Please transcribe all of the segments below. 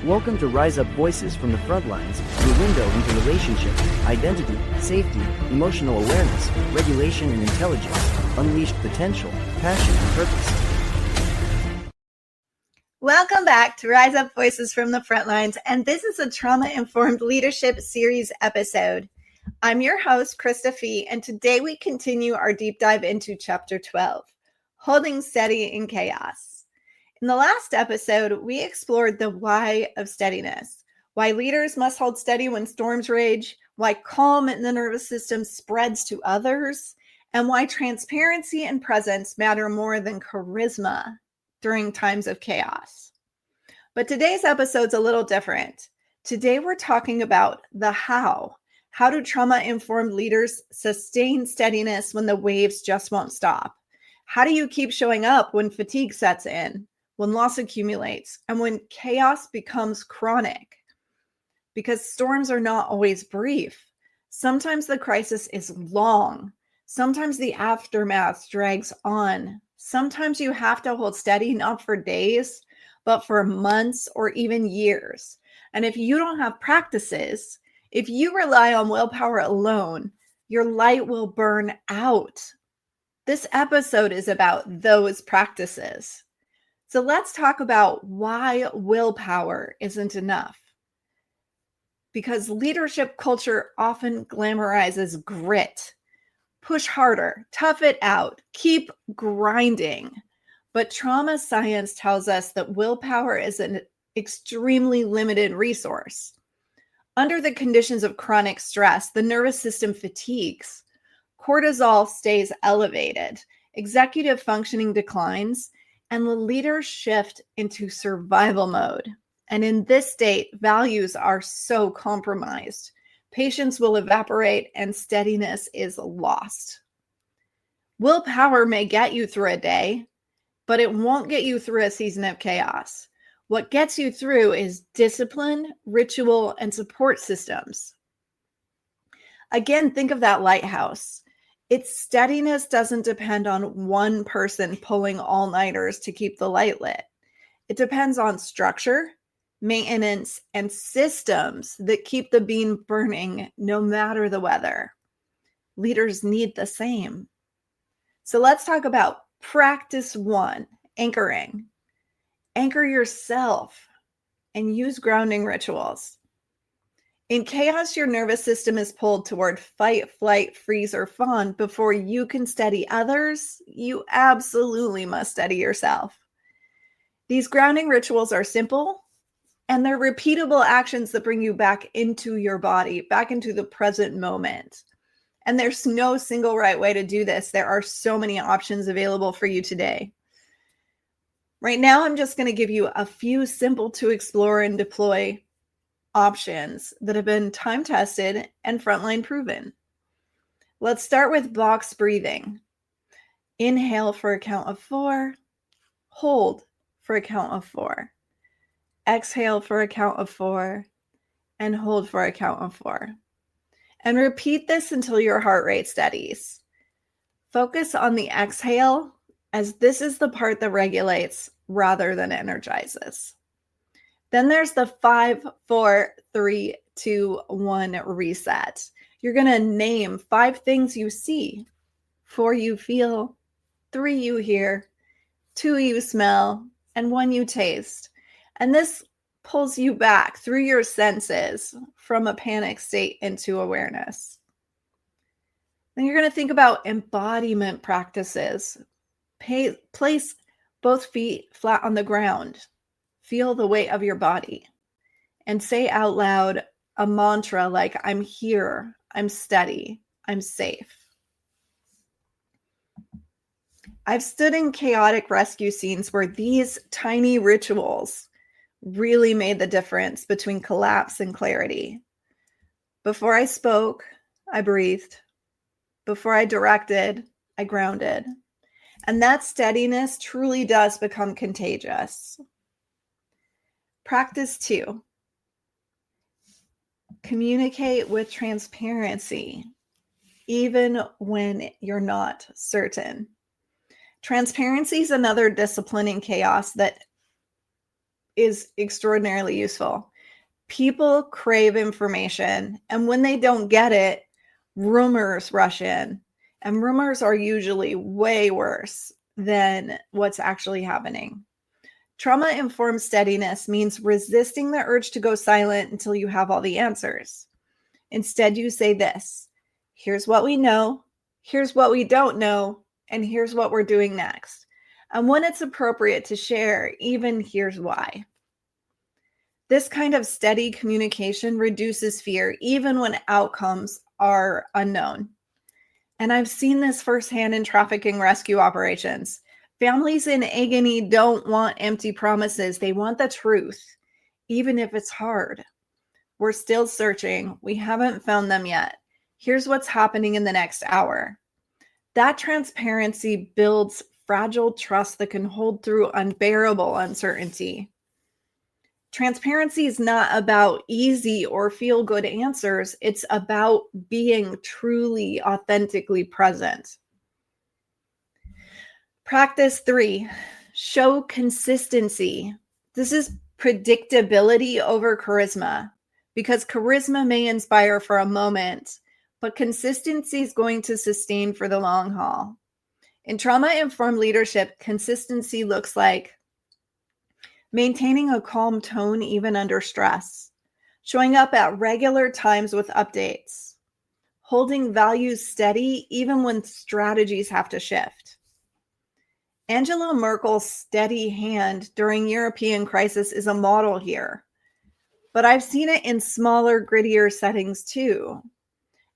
Welcome to Rise Up Voices from the Frontlines, your window into relationship, identity, safety, emotional awareness, regulation and intelligence, unleashed potential, passion and purpose. Welcome back to Rise Up Voices from the Frontlines, and this is a trauma-informed leadership series episode. I'm your host, Krista Fee, and today we continue our deep dive into Chapter 12, Holding Steady in Chaos. In the last episode, we explored the why of steadiness, why leaders must hold steady when storms rage, why calm in the nervous system spreads to others, and why transparency and presence matter more than charisma during times of chaos. But today's episode's a little different. Today we're talking about the how. How do trauma-informed leaders sustain steadiness when the waves just won't stop? How do you keep showing up when fatigue sets in, when loss accumulates, and when chaos becomes chronic? Because storms are not always brief. Sometimes the crisis is long. Sometimes the aftermath drags on. Sometimes you have to hold steady, not for days, but for months or even years. And if you don't have practices, if you rely on willpower alone, your light will burn out. This episode is about those practices. So let's talk about why willpower isn't enough. Because leadership culture often glamorizes grit. Push harder, tough it out, keep grinding. But trauma science tells us that willpower is an extremely limited resource. Under the conditions of chronic stress, the nervous system fatigues. Cortisol stays elevated, executive functioning declines, and the leaders shift into survival mode. And in this state, values are so compromised. Patience will evaporate and steadiness is lost. Willpower may get you through a day, but it won't get you through a season of chaos. What gets you through is discipline, ritual, and support systems. Again, think of that lighthouse. Its steadiness doesn't depend on one person pulling all-nighters to keep the light lit. It depends on structure, maintenance, and systems that keep the beam burning no matter the weather. Leaders need the same. So let's talk about practice 1, anchoring. Anchor yourself and use grounding rituals. In chaos, your nervous system is pulled toward fight, flight, freeze, or fawn. Before you can steady others, you absolutely must steady yourself. These grounding rituals are simple, and they're repeatable actions that bring you back into your body, back into the present moment. And there's no single right way to do this. There are so many options available for you today. Right now, I'm just going to give you a few simple to explore and deploy options that have been time tested and frontline proven. Let's start with box breathing. Inhale for a count of 4. Hold for a count of 4. Exhale for a count of 4. And hold for a count of 4. And repeat this until your heart rate steadies. Focus on the exhale, as this is the part that regulates rather than energizes. Then there's the 5, 4, 3, 2, 1 reset. You're going to name 5 things you see, 4 you feel, 3 you hear, 2 you smell, and 1 you taste. And this pulls you back through your senses from a panic state into awareness. Then you're going to think about embodiment practices. Place both feet flat on the ground. Feel the weight of your body and say out loud a mantra like, I'm here, I'm steady, I'm safe. I've stood in chaotic rescue scenes where these tiny rituals really made the difference between collapse and clarity. Before I spoke, I breathed. Before I directed, I grounded. And that steadiness truly does become contagious. Practice 2. Communicate with transparency, even when you're not certain. Transparency is another discipline in chaos that is extraordinarily useful. People crave information, and when they don't get it, rumors rush in. And rumors are usually way worse than what's actually happening. Trauma-informed steadiness means resisting the urge to go silent until you have all the answers. Instead, you say this: here's what we know, here's what we don't know, and here's what we're doing next. And when it's appropriate to share, even here's why. This kind of steady communication reduces fear, even when outcomes are unknown. And I've seen this firsthand in trafficking rescue operations. Families in agony don't want empty promises. They want the truth, even if it's hard. We're still searching. We haven't found them yet. Here's what's happening in the next hour. That transparency builds fragile trust that can hold through unbearable uncertainty. Transparency is not about easy or feel-good answers. It's about being truly, authentically present. Practice 3, show consistency. This is predictability over charisma, because charisma may inspire for a moment, but consistency is going to sustain for the long haul. In trauma-informed leadership, consistency looks like maintaining a calm tone even under stress, showing up at regular times with updates, holding values steady even when strategies have to shift. Angela Merkel's steady hand during European crisis is a model here, but I've seen it in smaller, grittier settings too.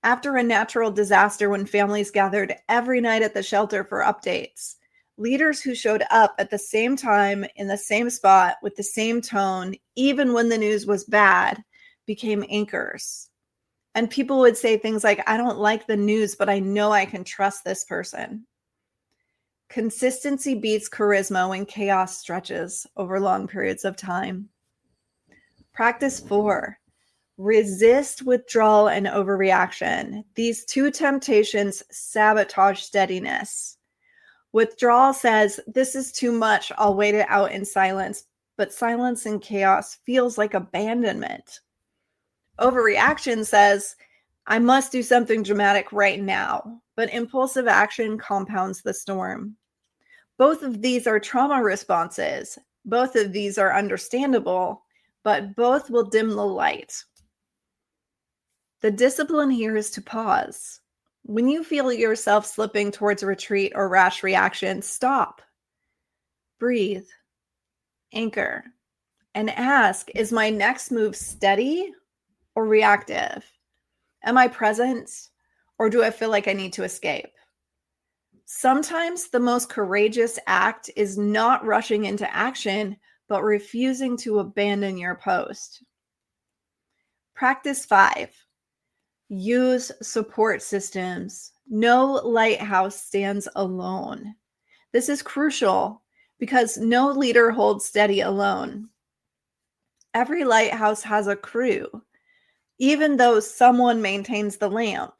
After a natural disaster, when families gathered every night at the shelter for updates, leaders who showed up at the same time, in the same spot, with the same tone, even when the news was bad, became anchors. And people would say things like, I don't like the news, but I know I can trust this person. Consistency beats charisma when chaos stretches over long periods of time. Practice 4, resist withdrawal and overreaction. These two temptations sabotage steadiness. Withdrawal says, this is too much, I'll wait it out in silence, but silence in chaos feels like abandonment. Overreaction says, I must do something dramatic right now, but impulsive action compounds the storm. Both of these are trauma responses. Both of these are understandable, but both will dim the light. The discipline here is to pause. When you feel yourself slipping towards retreat or rash reaction, stop, breathe, anchor, and ask, is my next move steady or reactive? Am I present, or do I feel like I need to escape? Sometimes the most courageous act is not rushing into action, but refusing to abandon your post. Practice 5. Use support systems. No lighthouse stands alone. This is crucial because no leader holds steady alone. Every lighthouse has a crew. Even though someone maintains the lamp,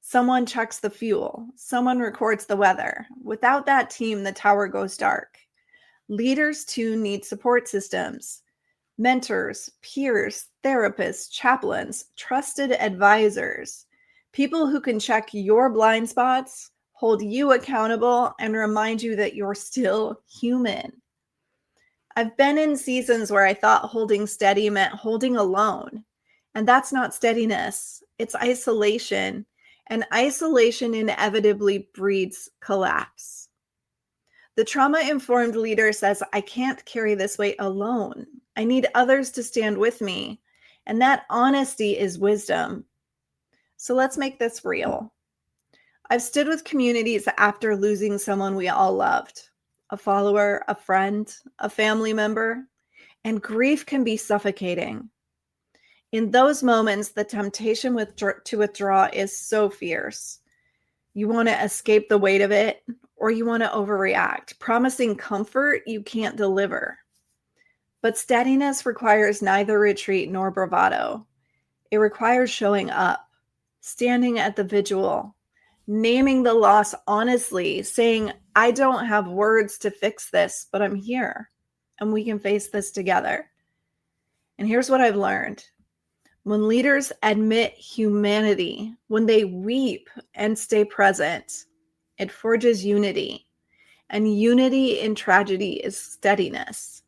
someone checks the fuel, someone records the weather. Without that team, the tower goes dark. Leaders too need support systems. Mentors, peers, therapists, chaplains, trusted advisors, people who can check your blind spots, hold you accountable, and remind you that you're still human. I've been in seasons where I thought holding steady meant holding alone, and that's not steadiness. It's isolation, and isolation inevitably breeds collapse. The trauma-informed leader says, I can't carry this weight alone. I need others to stand with me. And that honesty is wisdom. So let's make this real. I've stood with communities after losing someone we all loved, a follower, a friend, a family member, and grief can be suffocating. In those moments, the temptation to withdraw is so fierce. You want to escape the weight of it, or you want to overreact, promising comfort you can't deliver. But steadiness requires neither retreat nor bravado. It requires showing up, standing at the vigil, naming the loss honestly, saying, I don't have words to fix this, but I'm here. and we can face this together. And here's what I've learned. When leaders admit humanity, when they weep and stay present, it forges unity. And unity in tragedy is steadiness.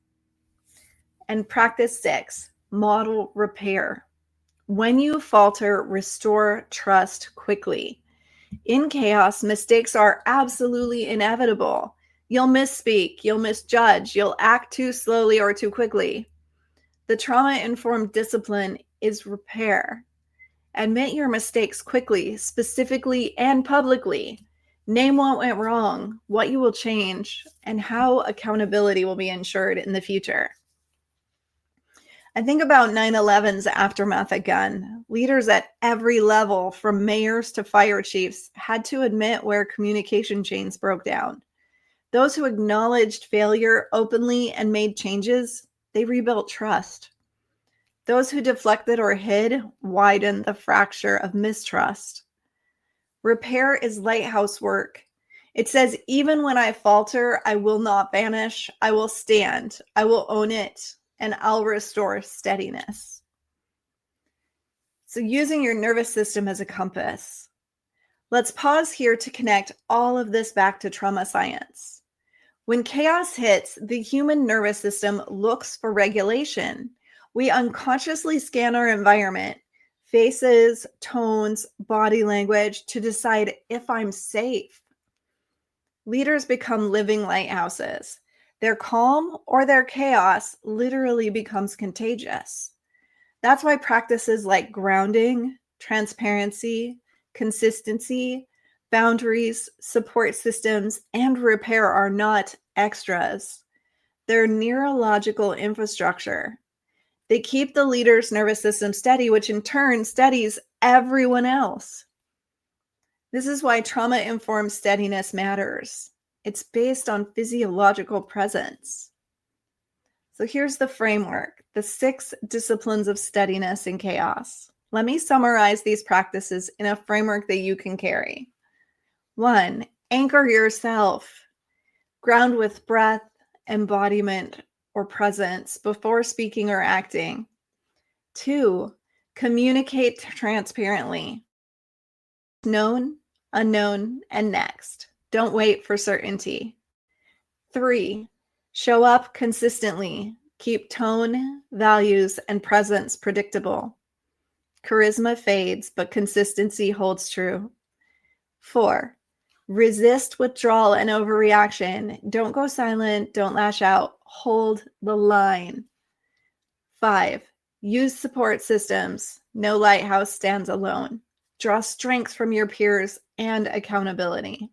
And practice 6, model repair. When you falter, restore trust quickly. In chaos, mistakes are absolutely inevitable. You'll misspeak, you'll misjudge, you'll act too slowly or too quickly. The trauma-informed discipline is repair. Admit your mistakes quickly, specifically, and publicly. Name what went wrong, what you will change, and how accountability will be ensured in the future. I think about 9/11's aftermath again. Leaders at every level, from mayors to fire chiefs, had to admit where communication chains broke down. Those who acknowledged failure openly and made changes, they rebuilt trust. Those who deflected or hid widened the fracture of mistrust. Repair is lighthouse work. It says, even when I falter, I will not vanish. I will stand. I will own it. And I'll restore steadiness. So using your nervous system as a compass, let's pause here to connect all of this back to trauma science. When chaos hits, the human nervous system looks for regulation. We unconsciously scan our environment, faces, tones, body language, to decide if I'm safe. Leaders become living lighthouses. Their calm or their chaos literally becomes contagious. That's why practices like grounding, transparency, consistency, boundaries, support systems, and repair are not extras. They're neurological infrastructure. They keep the leader's nervous system steady, which in turn steadies everyone else. This is why trauma-informed steadiness matters. It's based on physiological presence. So here's the framework, the 6 disciplines of steadiness in chaos. Let me summarize these practices in a framework that you can carry. 1, anchor yourself. Ground with breath, embodiment, or presence before speaking or acting. 2, communicate transparently. Known, unknown, and next. Don't wait for certainty. 3, show up consistently. Keep tone, values, and presence predictable. Charisma fades, but consistency holds true. 4, resist withdrawal and overreaction. Don't go silent. Don't lash out. Hold the line. 5, use support systems. No lighthouse stands alone. Draw strength from your peers and accountability.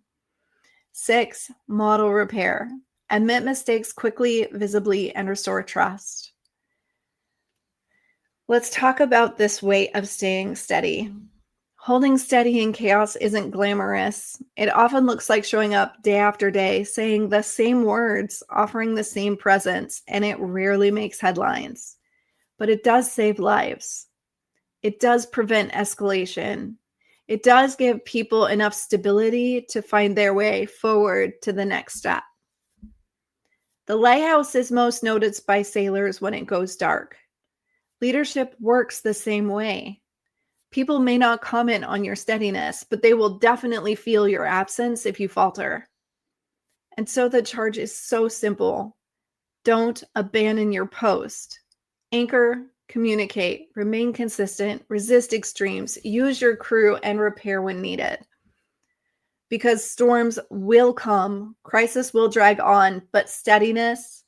6, model repair. Admit mistakes quickly, visibly, and restore trust. Let's talk about this way of staying steady. Holding steady in chaos isn't glamorous. It often looks like showing up day after day, saying the same words, offering the same presence, and it rarely makes headlines. But it does save lives. It does prevent escalation. It does give people enough stability to find their way forward to the next step. The lighthouse is most noticed by sailors when it goes dark. Leadership works the same way. People may not comment on your steadiness, but they will definitely feel your absence if you falter. And so the charge is so simple. Don't abandon your post. Anchor, communicate, remain consistent, resist extremes, use your crew, and repair when needed. Because storms will come, crisis will drag on, but steadiness,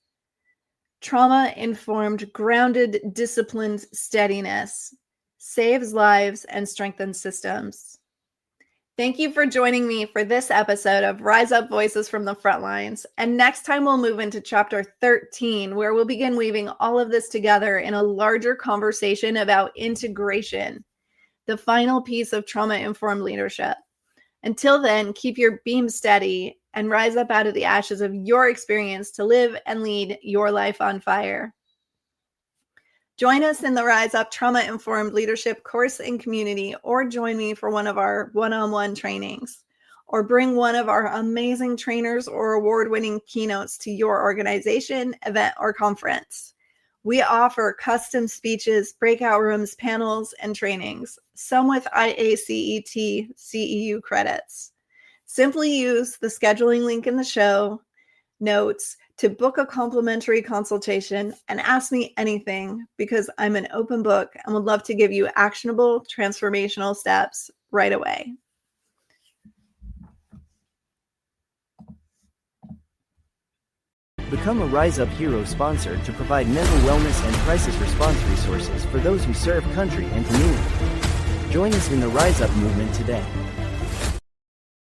trauma-informed, grounded, disciplined steadiness saves lives and strengthens systems. Thank you for joining me for this episode of Rise Up Voices from the Frontlines. And next time we'll move into chapter 13, where we'll begin weaving all of this together in a larger conversation about integration, the final piece of trauma-informed leadership. Until then, keep your beam steady and rise up out of the ashes of your experience to live and lead your life on fire. Join us in the Rise Up Trauma-Informed Leadership course and community, or join me for one of our one-on-one trainings. or bring one of our amazing trainers or award-winning keynotes to your organization, event, or conference. We offer custom speeches, breakout rooms, panels, and trainings, some with IACET CEU credits. Simply use the scheduling link in the show notes to book a complimentary consultation and ask me anything, because I'm an open book and would love to give you actionable transformational steps right away. Become a Rise Up Hero sponsor to provide mental wellness and crisis response resources for those who serve country and community. Join us in the Rise Up movement today.